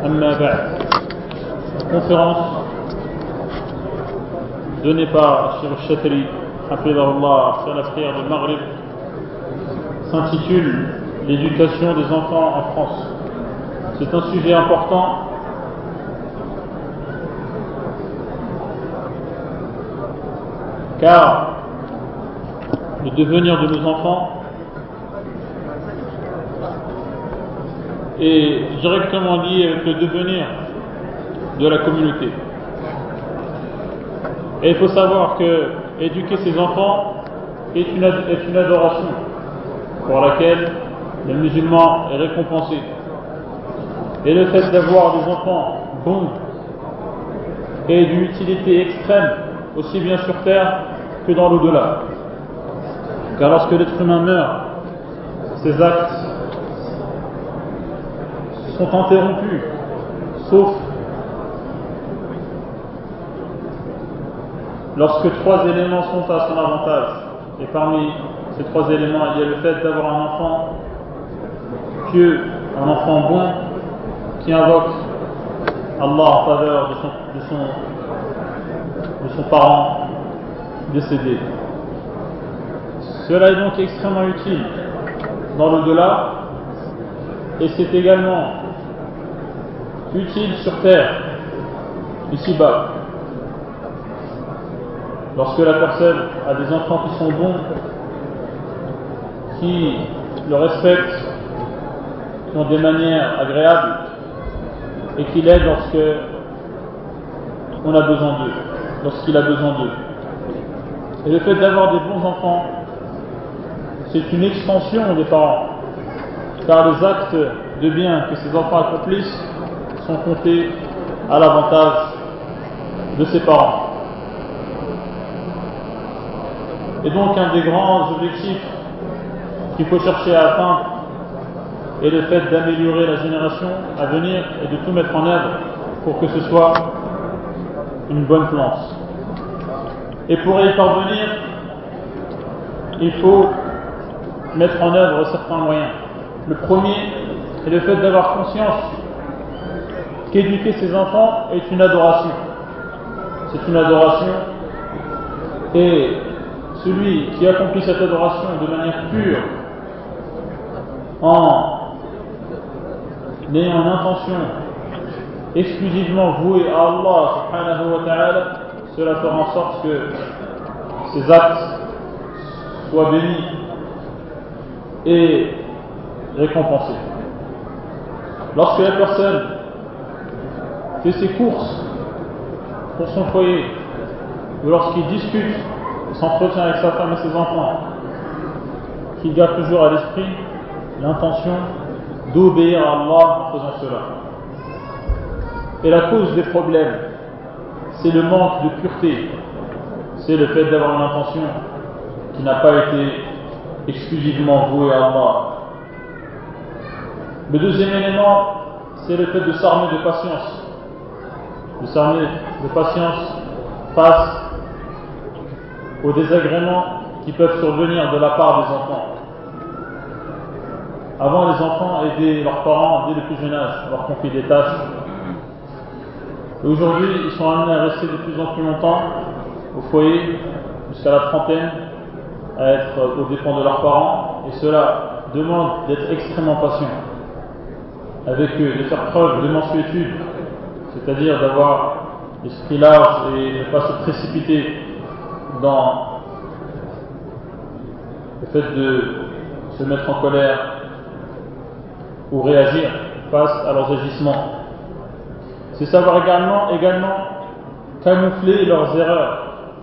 Amma ba'd. Conférence donnée par Cheikh Chatri, hafidahullah, sur la prière de Maghrib, s'intitule l'éducation des enfants en France. C'est un sujet important car le devenir de nos enfants est directement lié avec le devenir de la communauté. Et il faut savoir que éduquer ses enfants est une adoration pour laquelle le musulman est récompensé. Et le fait d'avoir des enfants bons est d'une utilité extrême, aussi bien sur terre que dans l'au-delà. Car lorsque l'être humain meurt, ses actes sont interrompus, sauf lorsque trois éléments sont à son avantage. Et parmi ces trois éléments, il y a le fait d'avoir un enfant pieux, un enfant bon, qui invoque Allah en faveur de son parent décédé. Cela est donc extrêmement utile dans l'au-delà, et c'est également utile sur terre, ici-bas. Lorsque la personne a des enfants qui sont bons, qui le respectent, qui ont des manières agréables et qui l'aident lorsqu'il a besoin d'eux. Et le fait d'avoir des bons enfants, c'est une extension des parents, car les actes de bien que ces enfants accomplissent sont comptés à l'avantage de ses parents. Et donc un des grands objectifs qu'il faut chercher à atteindre est le fait d'améliorer la génération à venir et de tout mettre en œuvre pour que ce soit une bonne plante. Et pour y parvenir, il faut mettre en œuvre certains moyens. Le premier est le fait d'avoir conscience qu'éduquer ses enfants est une adoration. C'est une adoration, et celui qui accomplit cette adoration de manière pure, en ayant une intention exclusivement vouée à Allah subhanahu wa ta'ala, cela fera en sorte que ses actes soient bénis et récompensés. Lorsque la personne fait ses courses pour son foyer, ou lorsqu'il discute et s'entretient avec sa femme et ses enfants, qu'il garde toujours à l'esprit l'intention d'obéir à Allah en faisant cela. Et la cause des problèmes, c'est le manque de pureté, c'est le fait d'avoir une intention qui n'a pas été exclusivement vouée à Allah. Le deuxième élément, c'est le fait de s'armer de patience. De s'armer de patience face aux désagréments qui peuvent survenir de la part des enfants. Avant, les enfants aidaient leurs parents dès le plus jeune âge, leur confier des tâches. Et aujourd'hui, ils sont amenés à rester de plus en plus longtemps au foyer, jusqu'à la trentaine, à être aux dépens de leurs parents, et cela demande d'être extrêmement patient avec eux, de faire preuve de mansuétude, c'est-à-dire d'avoir l'esprit large et ne pas se précipiter dans le fait de se mettre en colère ou réagir face à leurs agissements. C'est savoir également camoufler leurs erreurs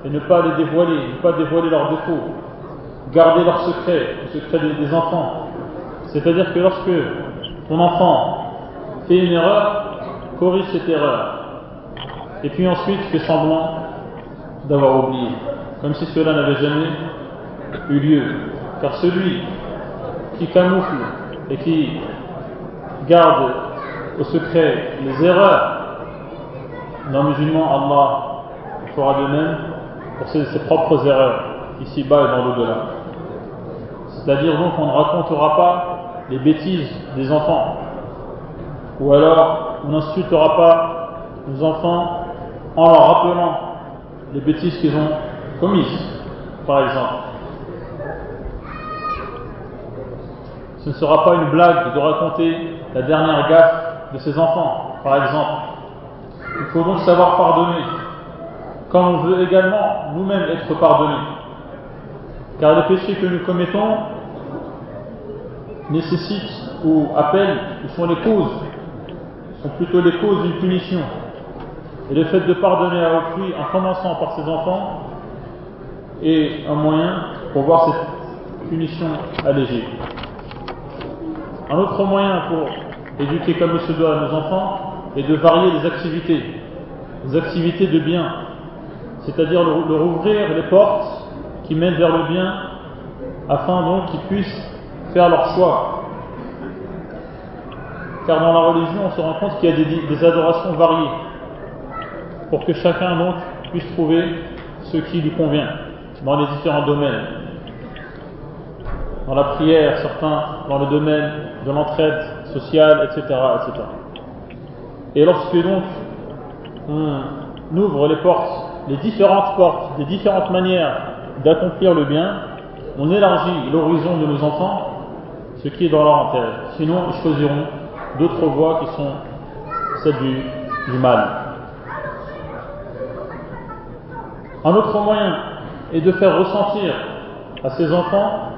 et ne pas les dévoiler, ne pas dévoiler leurs défauts, garder leurs secrets, le secret des enfants. C'est-à-dire que lorsque ton enfant fait une erreur, corrige cette erreur, et puis ensuite fait semblant d'avoir oublié, comme si cela n'avait jamais eu lieu. Car celui qui camoufle et qui garde au secret les erreurs d'un musulman, Allah fera de même pour ses propres erreurs, ici-bas et dans l'au-delà. C'est-à-dire donc qu'on ne racontera pas les bêtises des enfants, ou alors on n'insultera pas nos enfants en leur rappelant les bêtises qu'ils ont commises, par exemple. Ce ne sera pas une blague de raconter la dernière gaffe de ses enfants, par exemple. Il faut donc savoir pardonner, comme on veut également nous-mêmes être pardonnés. Car les péchés que nous commettons nécessitent ou appellent, ou sont plutôt les causes d'une punition. Et le fait de pardonner à autrui en commençant par ses enfants est un moyen pour voir cette punition allégée. Un autre moyen pour éduquer comme il se doit à nos enfants est de varier les activités de bien, c'est-à-dire leur ouvrir les portes qui mènent vers le bien, afin donc qu'ils puissent faire leur choix. Car dans la religion, on se rend compte qu'il y a des adorations variées, pour que chacun donc puisse trouver ce qui lui convient dans les différents domaines. Dans la prière, certains dans le domaine de l'entraide sociale, etc., etc. Et lorsque donc on ouvre les différentes portes, des différentes manières d'accomplir le bien, on élargit l'horizon de nos enfants, ce qui est dans leur intérêt. Sinon, ils choisiront d'autres voies qui sont celles du mal. Un autre moyen est de faire ressentir à ces enfants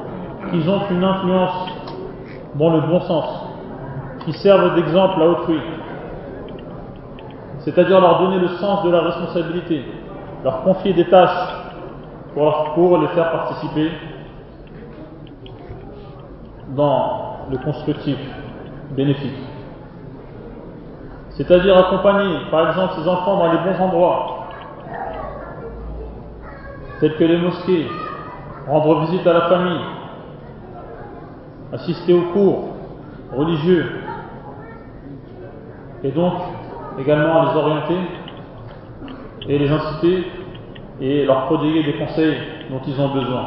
qu'ils ont une influence dans le bon sens, qui servent d'exemple à autrui, c'est-à-dire leur donner le sens de la responsabilité, leur confier des tâches pour les faire participer dans le constructif, bénéfique. C'est-à-dire accompagner, par exemple, ces enfants dans les bons endroits, tels que les mosquées, rendre visite à la famille, assister aux cours religieux, et donc également les orienter et les inciter et leur prodiguer des conseils dont ils ont besoin.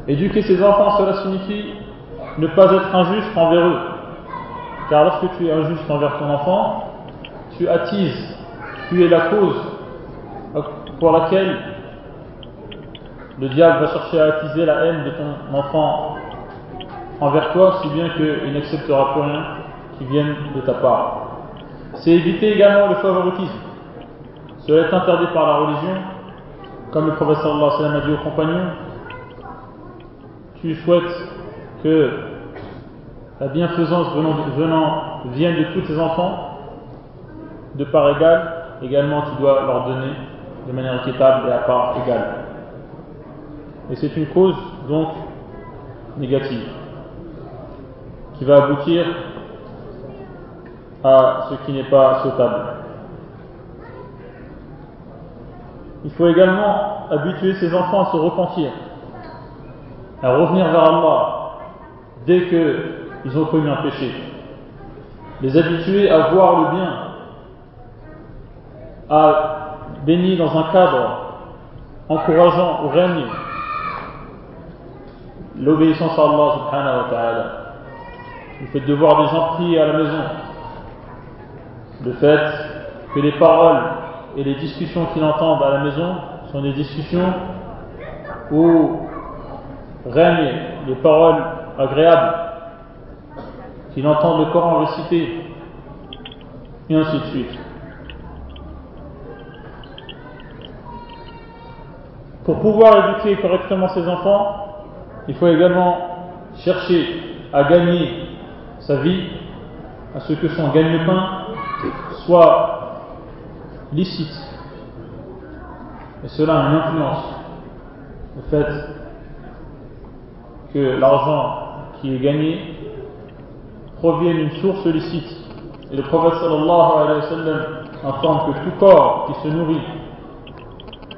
Éduquer ses enfants, cela signifie ne pas être injuste envers eux, car lorsque tu es injuste envers ton enfant, tu attises, tu es la cause pour laquelle le diable va chercher à attiser la haine de ton enfant envers toi, si bien qu'il n'acceptera plus rien qui vienne de ta part. C'est éviter également le favoritisme. Cela est interdit par la religion, comme le prophète sallallahu alayhi wa sallam a dit aux compagnons: tu souhaites que la bienfaisance vienne de tous tes enfants de part égale, également tu dois leur donner de manière équitable et à part égale. Et c'est une cause donc négative qui va aboutir à ce qui n'est pas souhaitable. Il faut également habituer ses enfants à se repentir, à revenir vers Allah dès qu'ils ont commis un péché, les habituer à voir le bien, à baigner dans un cadre encourageant au règne l'obéissance à Allah subhanahu wa ta'ala, le fait de voir des gens prier à la maison, le fait que les paroles et les discussions qu'il entend à la maison sont des discussions où règnent les paroles agréables, qu'il entend le Coran récité, et ainsi de suite. Pour pouvoir éduquer correctement ses enfants, il faut également chercher à gagner sa vie, à ce que son gagne-pain soit licite. Et cela a une influence. Le fait que l'argent qui est gagné provienne d'une source licite. Et le prophète sallallahu alayhi wa sallam informe que tout corps qui se nourrit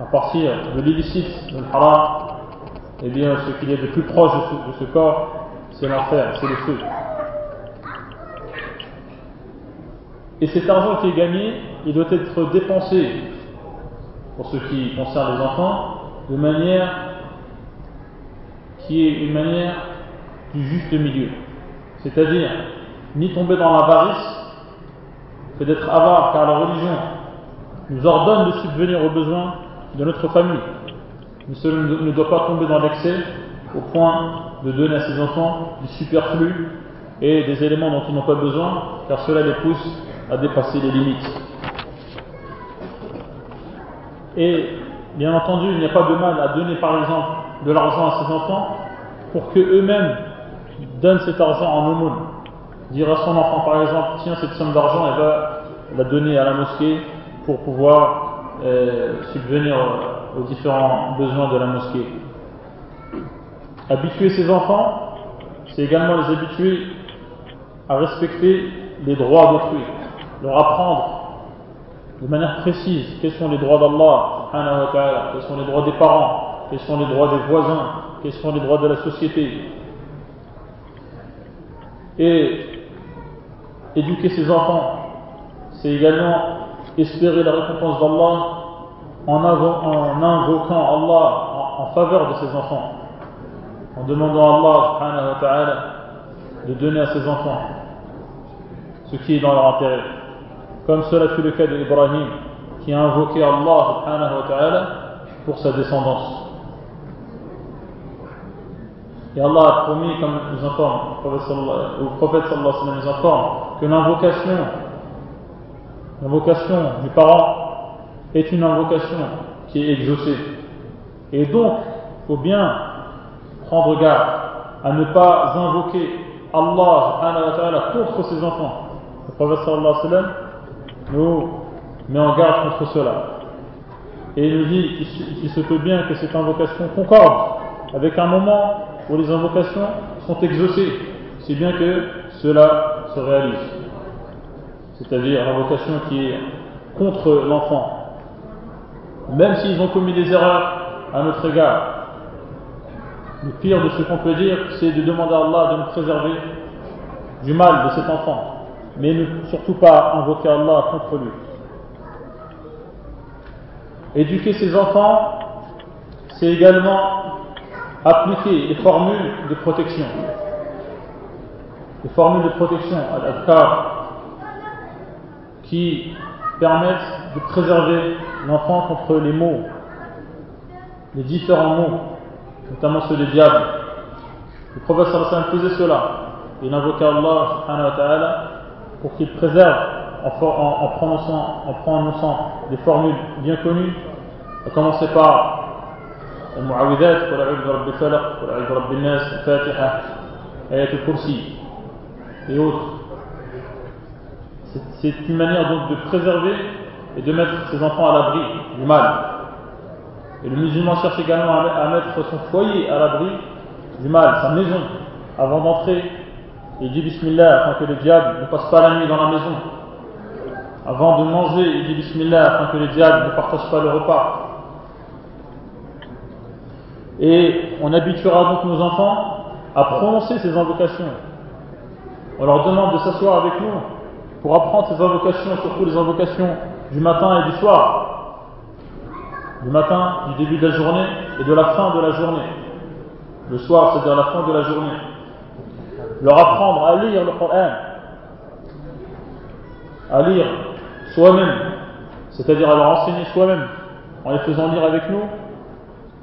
à partir de l'illicite, de l'haram, eh bien ce qu'il y a de plus proche de ce corps, c'est l'enfer, c'est le feu. Et cet argent qui est gagné, il doit être dépensé, pour ce qui concerne les enfants, de manière qui est une manière du juste milieu. c'est-à-dire ni tomber dans l'avarice, fait d'être avare, car la religion nous ordonne de subvenir aux besoins de notre famille. Mais cela ne doit pas tomber dans l'excès au point de donner à ses enfants du superflu et des éléments dont ils n'ont pas besoin, car cela les pousse à dépasser les limites. Et bien entendu, il n'y a pas de mal à donner par exemple de l'argent à ses enfants pour qu'eux-mêmes donnent cet argent en aumône. Dire à son enfant par exemple, tiens, cette somme d'argent, elle va la donner à la mosquée pour pouvoir subvenir aux différents besoins de la mosquée. Habituer ses enfants, c'est également les habituer à respecter les droits d'autrui, leur apprendre de manière précise quels sont les droits d'Allah subhanahu wa ta'ala, quels sont les droits des parents, quels sont les droits des voisins, quels sont les droits de la société. Et éduquer ses enfants, c'est également espérer la récompense d'Allah en invoquant Allah en faveur de ses enfants, en demandant à Allah subhanahu wa ta'ala de donner à ses enfants ce qui est dans leur intérêt, comme cela fut le cas d'Ibrahim qui a invoqué Allah subhanahu wa ta'ala pour sa descendance. Et Allah a promis, comme nous informe le prophète sallallahu alayhi wa sallam nous informe, que l'invocation du parent est une invocation qui est exaucée. Et donc, il faut bien prendre garde à ne pas invoquer Allah subhanahu wa ta'ala contre ses enfants. Le prophète sallallahu alayhi wa sallam nous met en garde contre cela. Et il nous dit qu'il se peut bien que cette invocation concorde avec un moment où les invocations sont exaucées, si bien que cela se réalise. C'est-à-dire l'invocation qui est contre l'enfant. Même s'ils ont commis des erreurs à notre égard, le pire de ce qu'on peut dire, c'est de demander à Allah de nous préserver du mal de cet enfant, mais ne surtout pas invoquer Allah contre lui. Éduquer ses enfants, c'est également appliquer les formules de protection. Les formules de protection, al-adhkar, qui permettent de préserver l'enfant contre les maux, les différents maux, notamment ceux des diables. Le prophète sallallahu alayhi wa sallam faisait cela. Il invoquait Allah subhanahu wa ta'ala pour qu'il préserve en prononçant des formules bien connues, à commencer par al-mu'awidat, qul a'udhu bi rabbil falaq, qul a'udhu bi rabbin nas, al-fatiha, ayat al-kursi et autres. C'est une manière donc de préserver et de mettre ses enfants à l'abri du mal. Et le musulman cherche également à mettre son foyer à l'abri du mal, sa maison. Avant d'entrer, il dit Bismillah afin que le diable ne passe pas la nuit dans la maison. Avant de manger, il dit Bismillah afin que le diable ne partage pas le repas. Et on habituera donc nos enfants à prononcer ces invocations. On leur demande de s'asseoir avec nous pour apprendre ces invocations, surtout les invocations du matin et du soir. Du matin, du début de la journée et de la fin de la journée. Le soir, c'est-à-dire la fin de la journée. Leur apprendre à lire le Coran, à lire soi-même, c'est-à-dire à leur enseigner soi-même, en les faisant lire avec nous,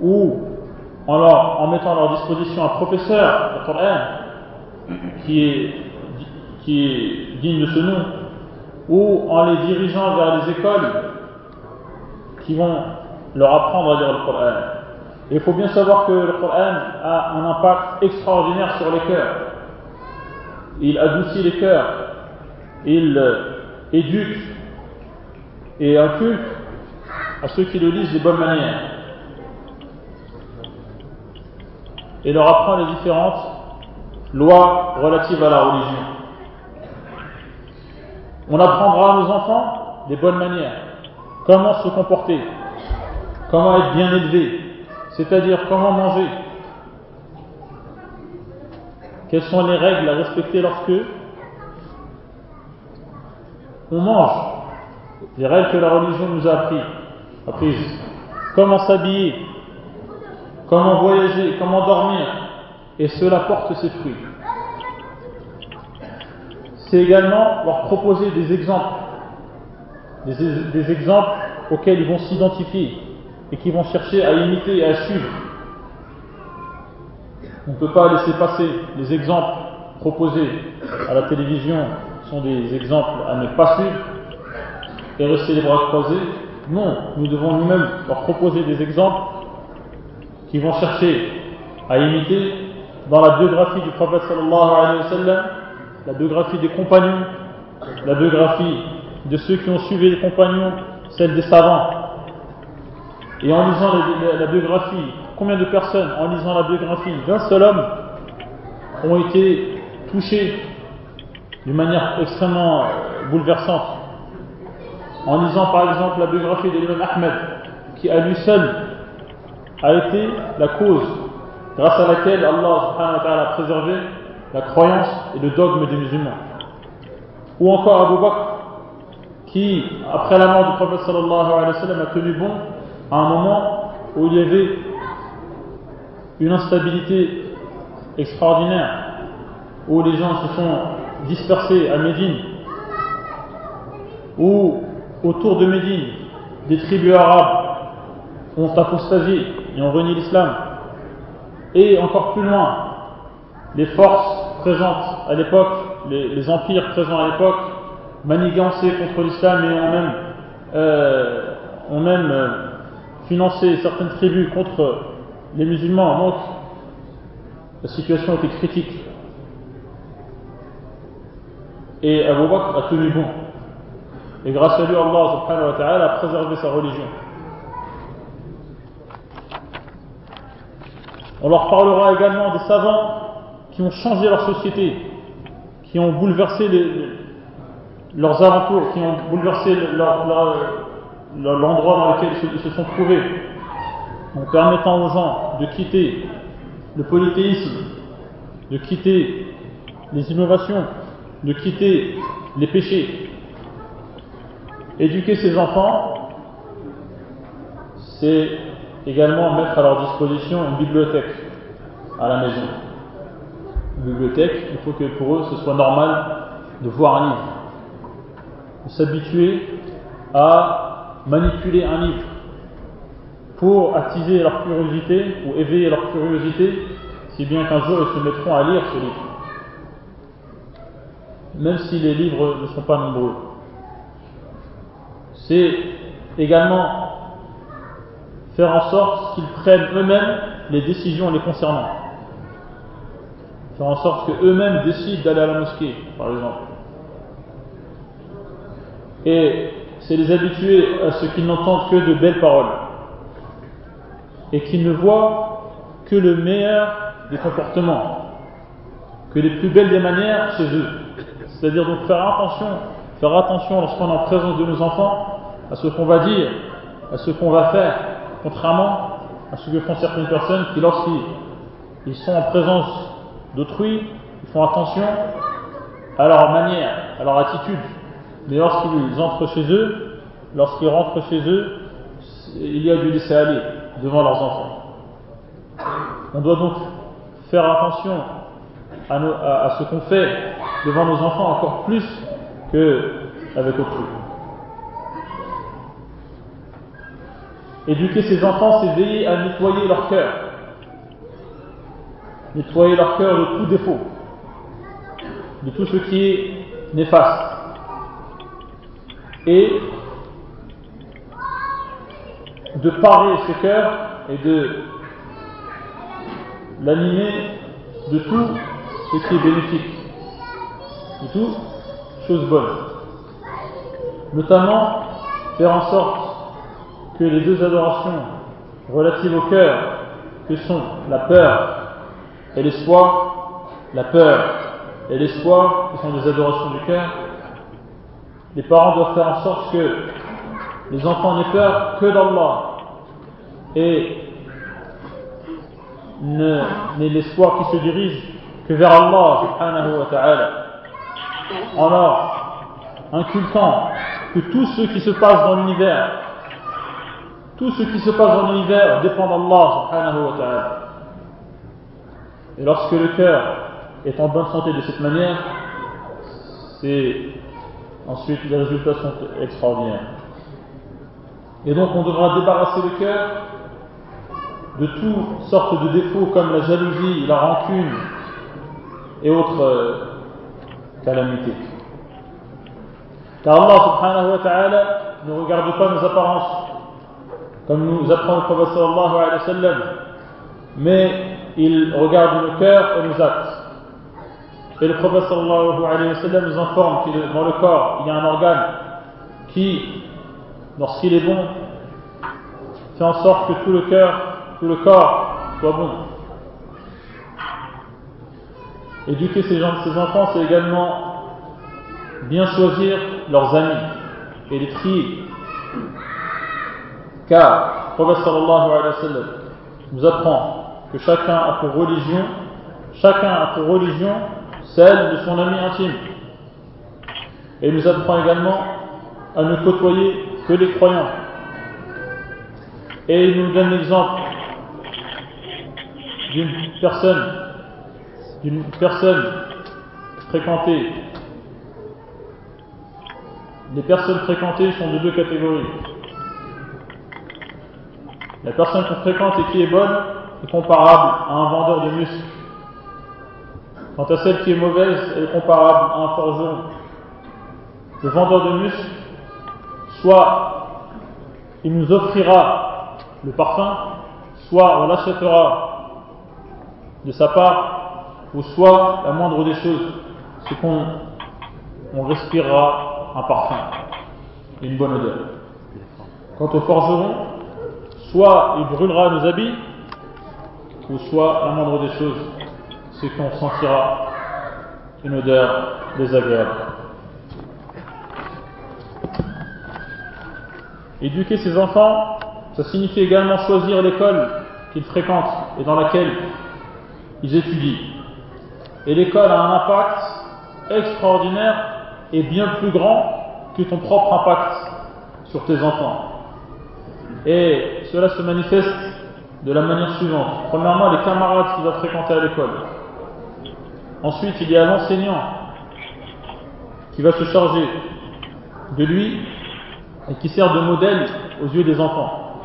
ou en mettant à leur disposition un professeur du Coran qui est digne de ce nom, ou en les dirigeant vers les écoles qui vont leur apprendre à lire le Coran. Et il faut bien savoir que le Coran a un impact extraordinaire sur les cœurs. Il adoucit les cœurs, il éduque et inculque à ceux qui le lisent de bonnes manières, et leur apprend les différentes lois relatives à la religion. On apprendra à nos enfants des bonnes manières, comment se comporter, comment être bien élevé, c'est-à-dire comment manger, quelles sont les règles à respecter lorsque on mange, les règles que la religion nous a apprises, comment s'habiller, comment voyager, comment dormir, et cela porte ses fruits. c'est également leur proposer des exemples, des exemples auxquels ils vont s'identifier et qui vont chercher à imiter et à suivre. On ne peut pas laisser passer les exemples proposés à la télévision, sont des exemples à ne pas suivre et rester les bras croisés. Non, nous devons nous-mêmes leur proposer des exemples qui vont chercher à imiter dans la biographie du prophète sallallahu alayhi wa sallam, la biographie des compagnons, la biographie de ceux qui ont suivi les compagnons, celle des savants. Et en lisant la biographie, combien de personnes, en lisant la biographie d'un seul homme, ont été touchées d'une manière extrêmement bouleversante. En lisant par exemple la biographie de l'imam Ahmed, qui à lui seul a été la cause grâce à laquelle Allah subhanahu wa ta'ala a préservé la croyance et le dogme des musulmans. Ou encore Abu Bakr, qui, après la mort du prophète sallallahu alayhi wa sallam, a tenu bon à un moment où il y avait une instabilité extraordinaire, où les gens se sont dispersés à Médine, où autour de Médine, des tribus arabes ont apostasié et ont renié l'islam, et encore plus loin, les forces présentes à l'époque, les empires présents à l'époque, manigancés contre l'islam et ont même financé certaines tribus contre les musulmans. Donc, la situation était critique. Et Abu Bakr a tenu bon. Et grâce à lui, Allah subhanahu wa ta'ala a préservé sa religion. On leur parlera également des savants qui ont changé leur société, qui ont bouleversé leurs alentours, qui ont bouleversé l'endroit dans lequel ils se sont trouvés, en permettant aux gens de quitter le polythéisme, de quitter les innovations, de quitter les péchés. Éduquer ses enfants, c'est également mettre à leur disposition une bibliothèque à la maison. Une bibliothèque, il faut que pour eux ce soit normal de voir un livre, de s'habituer à manipuler un livre pour attiser leur curiosité ou éveiller leur curiosité, si bien qu'un jour ils se mettront à lire ce livre, même si les livres ne sont pas nombreux. C'est également faire en sorte qu'ils prennent eux-mêmes les décisions les concernant. Faire en sorte qu'eux-mêmes décident d'aller à la mosquée, par exemple. Et c'est les habituer à ce qu'ils n'entendent que de belles paroles. Et qu'ils ne voient que le meilleur des comportements, que les plus belles des manières chez eux. C'est-à-dire donc faire attention lorsqu'on est en présence de nos enfants à ce qu'on va dire, à ce qu'on va faire, contrairement à ce que font certaines personnes qui, lorsqu'ils sont en présence d'autrui, ils font attention à leur manière, à leur attitude. Mais lorsqu'ils rentrent chez eux, il y a du laisser-aller devant leurs enfants. On doit donc faire attention à ce qu'on fait devant nos enfants encore plus qu'avec autrui. Éduquer ses enfants, c'est veiller à nettoyer leur cœur. Nettoyer leur cœur de tout défaut, de tout ce qui est néfaste. Et de parer ce cœur et de l'animer de tout ce qui est bénéfique, de toutes choses bonnes. Notamment, faire en sorte que les deux adorations relatives au cœur, que sont la peur et l'espoir, la peur et l'espoir, qui sont des adorations du cœur, les parents doivent faire en sorte que les enfants n'aient peur que d'Allah et n'aient l'espoir qui se dirige que vers Allah subhanahu wa ta'ala, en leur inculquant que tout ce qui se passe dans l'univers, dépend d'Allah subhanahu wa ta'ala. Et lorsque le cœur est en bonne santé de cette manière, ensuite les résultats sont extraordinaires. Et donc on devra débarrasser le cœur de toutes sortes de défauts comme la jalousie, la rancune et autres calamités. Car Allah subhanahu wa ta'ala ne regarde pas nos apparences, comme nous apprend le prophète sallallahu alayhi wa sallam, mais il regarde nos cœurs et nos actes. Et le prophète sallallahu alayhi wa sallam nous informe que dans le corps, il y a un organe qui, lorsqu'il est bon, fait en sorte que tout le corps soit bon. Éduquer ses enfants, c'est également bien choisir leurs amis et les trier. Car le prophète sallallahu alayhi wa sallam nous apprend que chacun a pour religion celle de son ami intime. Et il nous apprend également à ne côtoyer que les croyants. Et il nous donne l'exemple d'une personne fréquentée. Les personnes fréquentées sont de deux catégories. La personne qu'on fréquente et qui est bonne est comparable à un vendeur de muscles. Quant à celle qui est mauvaise, elle est comparable à un forgeron. Le vendeur de muscles, soit il nous offrira le parfum, soit on l'achètera de sa part, ou soit la moindre des choses, c'est qu'on respirera un parfum, une bonne odeur. Quant au forgeron, soit il brûlera nos habits, ou soit la moindre des choses, c'est qu'on sentira une odeur désagréable. Éduquer ses enfants, ça signifie également choisir l'école qu'ils fréquentent et dans laquelle ils étudient. Et l'école a un impact extraordinaire et bien plus grand que ton propre impact sur tes enfants. Et cela se manifeste de la manière suivante. Premièrement, les camarades qu'il va fréquenter à l'école. Ensuite, il y a l'enseignant qui va se charger de lui et qui sert de modèle aux yeux des enfants.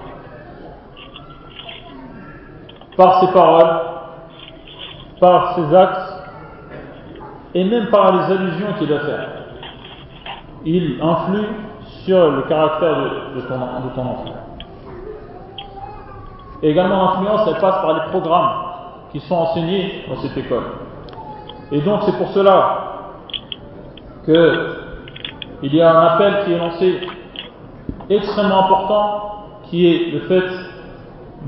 Par ses paroles, par ses actes et même par les allusions qu'il va faire. Il influe sur le caractère de ton enfant. Et également l'influence, elle passe par les programmes qui sont enseignés dans cette école. Et donc c'est pour cela qu'il y a un appel qui est lancé extrêmement important, qui est le fait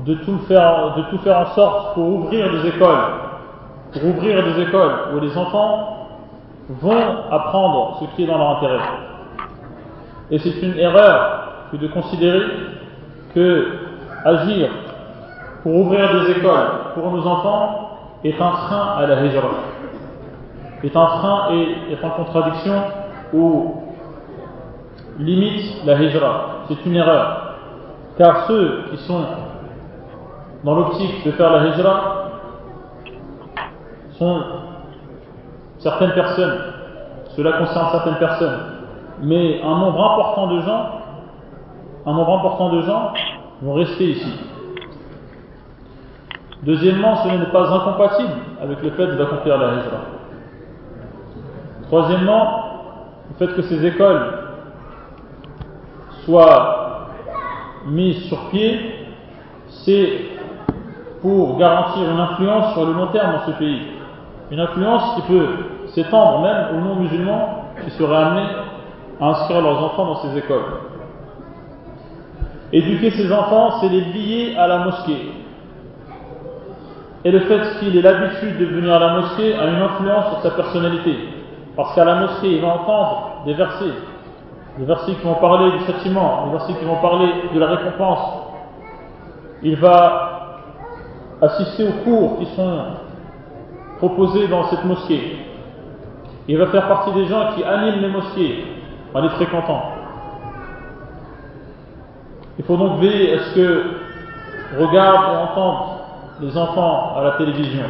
de tout faire en sorte pour ouvrir des écoles où les enfants vont apprendre ce qui est dans leur intérêt. Et c'est une erreur que de considérer que agir pour ouvrir des écoles pour nos enfants est un frein à la hijra, est un frein et est en contradiction ou limite la hijra. C'est une erreur, car ceux qui sont dans l'optique de faire la hijra sont certaines personnes, cela concerne certaines personnes, mais un nombre important de gens vont rester ici. Deuxièmement, ce n'est pas incompatible avec le fait d'accomplir la hijra. Troisièmement, le fait que ces écoles soient mises sur pied, c'est pour garantir une influence sur le long terme dans ce pays. Une influence qui peut s'étendre même aux non-musulmans qui seraient amenés à inscrire leurs enfants dans ces écoles. Éduquer ses enfants, c'est les lier à la mosquée. Et le fait qu'il ait l'habitude de venir à la mosquée a une influence sur sa personnalité. Parce qu'à la mosquée, il va entendre des versets qui vont parler du châtiment, des versets qui vont parler de la récompense. Il va assister aux cours qui sont proposés dans cette mosquée. Il va faire partie des gens qui animent les mosquées en les fréquentant. Il faut donc veiller à ce que regardent et entendent les enfants à la télévision,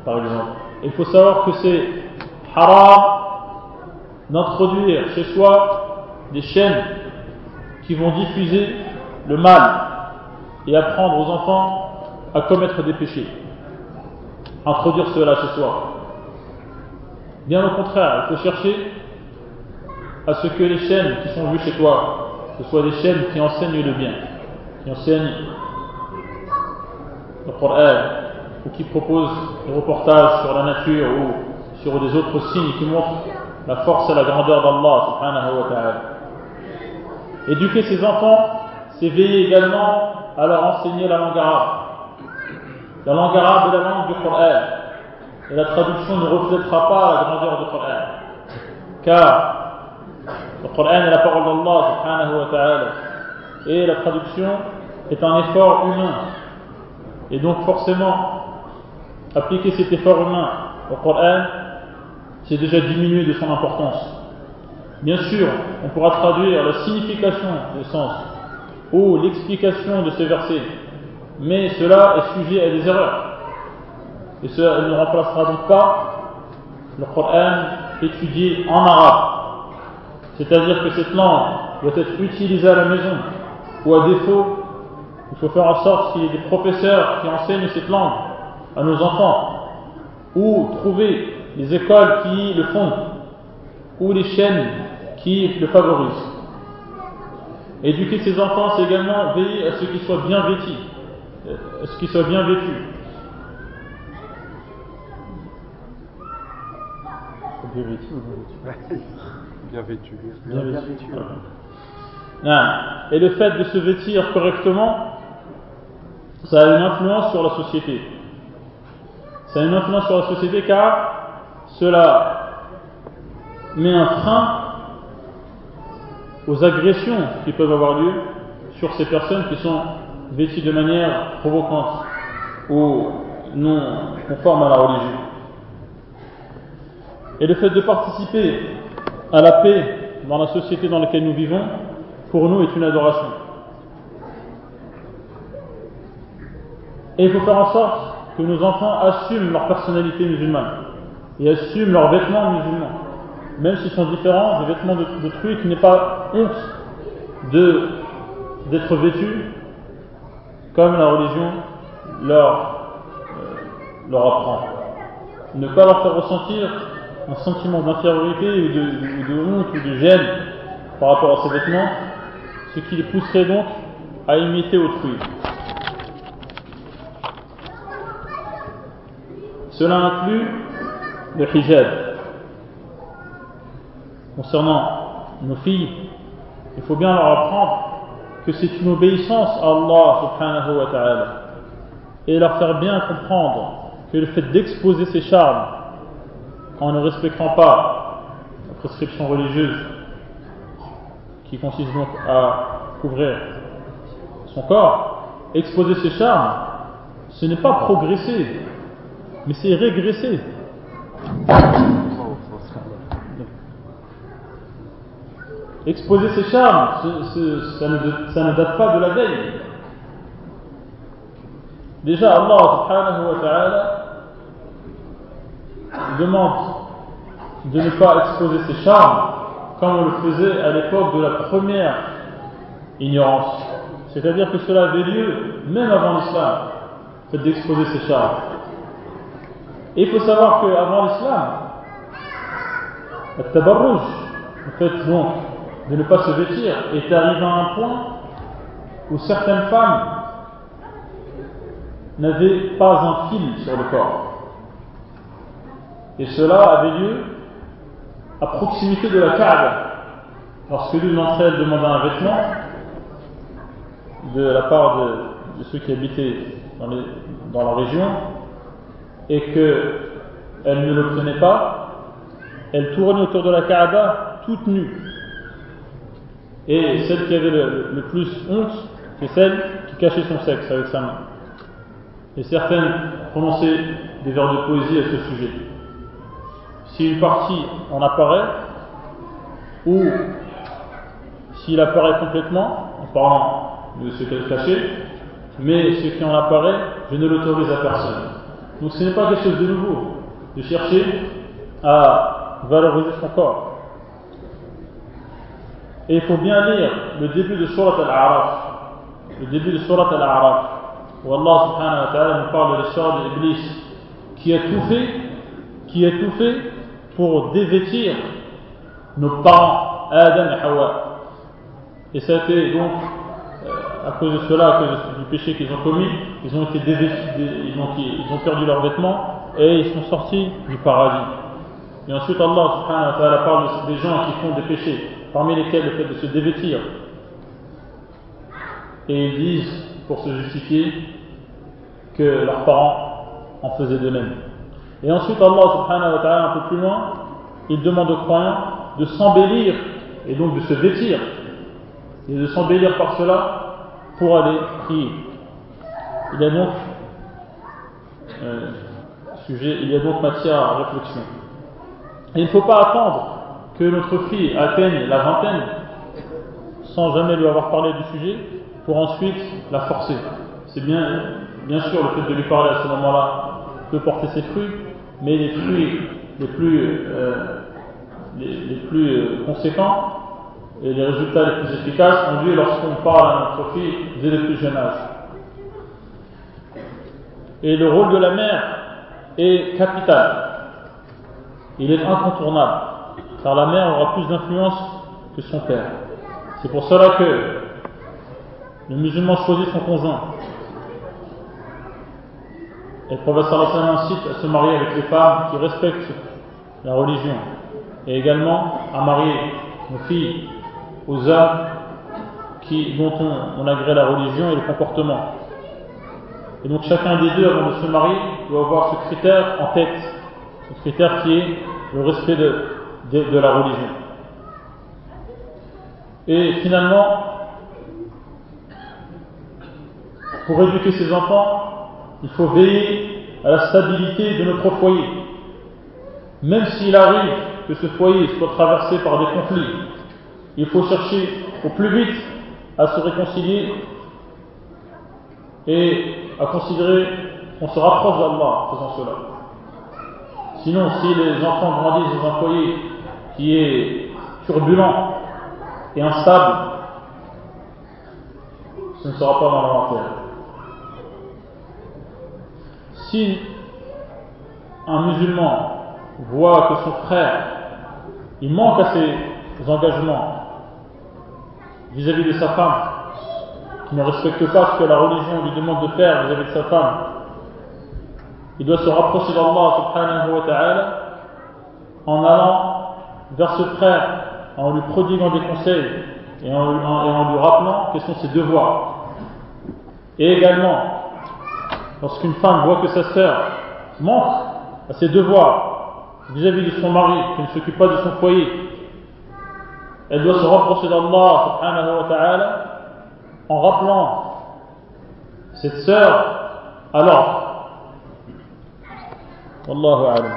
par exemple. Il faut savoir que c'est haram d'introduire chez soi des chaînes qui vont diffuser le mal et apprendre aux enfants à commettre des péchés. Introduire cela chez soi. Bien au contraire, il faut chercher à ce que les chaînes qui sont vues chez toi, ce soient des chaînes qui enseignent le bien, qui enseignent le Coran, ou qui proposent des reportages sur la nature ou sur des autres signes qui montrent la force et la grandeur d'Allah subhanahu wa ta'ala. Éduquer ses enfants, c'est veiller également à leur enseigner la langue arabe. La langue arabe est la langue du Coran, et la traduction ne reflètera pas la grandeur du Coran, car le Coran est la parole d'Allah subhanahu wa ta'ala, et la traduction est un effort humain, et donc forcément appliquer cet effort humain au Coran, c'est déjà diminuer de son importance. Bien sûr, on pourra traduire la signification du sens ou l'explication de ce verset, mais cela est sujet à des erreurs. Et cela ne remplacera donc pas le Coran étudié en arabe. C'est-à-dire que cette langue doit être utilisée à la maison, ou à défaut, il faut faire en sorte qu'il y ait des professeurs qui enseignent cette langue à nos enfants, ou trouver les écoles qui le font, ou les chaînes qui le favorisent. Éduquer ses enfants, c'est également veiller à ce qu'ils soient bien vêtus, à ce qu'ils soient bien vêtus. Bien vêtu ou bien vêtu? Bien vêtu. Bien vêtu. Et le fait de se vêtir correctement, ça a une influence sur la société. Ça a une influence sur la société car cela met un frein aux agressions qui peuvent avoir lieu sur ces personnes qui sont vêtues de manière provocante ou non conforme à la religion. Et le fait de participer à la paix dans la société dans laquelle nous vivons, pour nous, est une adoration. Et il faut faire en sorte que nos enfants assument leur personnalité musulmane et assument leurs vêtements musulmans, même s'ils sont différents des vêtements d'autrui, qui n'est pas honte d'être vêtus comme la religion leur apprend. Ne pas leur faire ressentir un sentiment d'infériorité ou de honte ou de gêne par rapport à ces vêtements, ce qui les pousserait donc à imiter autrui. Cela inclut le hijab. Concernant nos filles, il faut bien leur apprendre que c'est une obéissance à Allah subhanahu wa ta'ala, et leur faire bien comprendre que le fait d'exposer ses charmes en ne respectant pas la prescription religieuse qui consiste donc à couvrir son corps, exposer ses charmes, ce n'est pas progresser, mais c'est régresser. Exposer ses charmes, ça ne date pas de la veille. Déjà, Allah subhanahu wa ta'ala demande de ne pas exposer ses charmes comme on le faisait à l'époque de la première ignorance. C'est-à-dire que cela avait lieu même avant l'islam, le fait d'exposer ses charmes. Et il faut savoir qu'avant l'islam, le tabarruj, le fait donc de ne pas se vêtir, est arrivé à un point où certaines femmes n'avaient pas un fil sur le corps. Et cela avait lieu à proximité de la Kaaba. Lorsque l'une d'entre elles demanda un vêtement de la part de ceux qui habitaient dans la région, et qu'elle ne l'obtenait pas, elle tournait autour de la Kaaba toute nue. Et celle qui avait le plus honte, c'est celle qui cachait son sexe avec sa main. Et certaines prononçaient des vers de poésie à ce sujet. Si une partie en apparaît, ou s'il apparaît complètement, en parlant de ce qu'elle cachait, mais ce qui en apparaît, je ne l'autorise à personne. Donc ce n'est pas quelque chose de nouveau, de chercher à valoriser son corps. Et il faut bien lire le début de Surat Al-A'raf. Le début de Surat Al-A'raf, où Allah subhanahu wa ta'ala nous parle de l'histoire d'Iblis, qui a tout fait pour dévêtir nos parents, Adam et Hawa. Et ça a été donc, à cause de cela, à cause du péché qu'ils ont commis, ils ont été dévêtis, ils ont perdu leurs vêtements et ils sont sortis du paradis. Et ensuite Allah subhanahu wa ta'ala parle des gens qui font des péchés, parmi lesquels le fait de se dévêtir. Et ils disent, pour se justifier, que leurs parents en faisaient de même. Et ensuite Allah subhanahu wa ta'ala, un peu plus loin, il demande aux croyants de s'embellir et donc de se vêtir et de s'embellir par cela pour aller prier. Il y a donc il y a donc matière à réflexion. Et il ne faut pas attendre que notre fille atteigne la vingtaine sans jamais lui avoir parlé du sujet pour ensuite la forcer. C'est bien sûr le fait de lui parler à ce moment-là peut porter ses fruits, mais les fruits les plus conséquents et les résultats les plus efficaces ont lieu lorsqu'on parle à notre fille dès le plus jeune âge. Et le rôle de la mère est capital. Il est incontournable, car la mère aura plus d'influence que son père. C'est pour cela que le musulman choisit son conjoint. Et le prophète sallallahu alayhi wa sallam incite à se marier avec les femmes qui respectent la religion, et également à marier nos filles aux hommes dont on agrée la religion et le comportement. Et donc chacun des deux, avant de se marier, doit avoir ce critère en tête, ce critère qui est le respect de la religion. Et finalement, pour éduquer ses enfants, il faut veiller à la stabilité de notre foyer. Même s'il arrive que ce foyer soit traversé par des conflits, il faut chercher au plus vite à se réconcilier et à considérer qu'on se rapproche d'Allah en faisant cela. Sinon, si les enfants grandissent dans un foyer qui est turbulent et instable, ce ne sera pas dans leur intérêt. Si un musulman voit que son frère il manque à ses engagements vis-à-vis de sa femme, qui ne respecte pas ce que la religion lui demande de faire vis-à-vis de sa femme, il doit se rapprocher d'Allah subhanahu wa ta'ala en allant vers ce frère, en lui prodiguant des conseils et en lui rappelant quels sont ses devoirs. Et également, lorsqu'une femme voit que sa sœur manque à ses devoirs vis-à-vis de son mari, qui ne s'occupe pas de son foyer, elle doit se rapprocher d'Allah subhanahu wa ta'ala en rappelant cette sœur à l'ordre. Wallahu a'lam.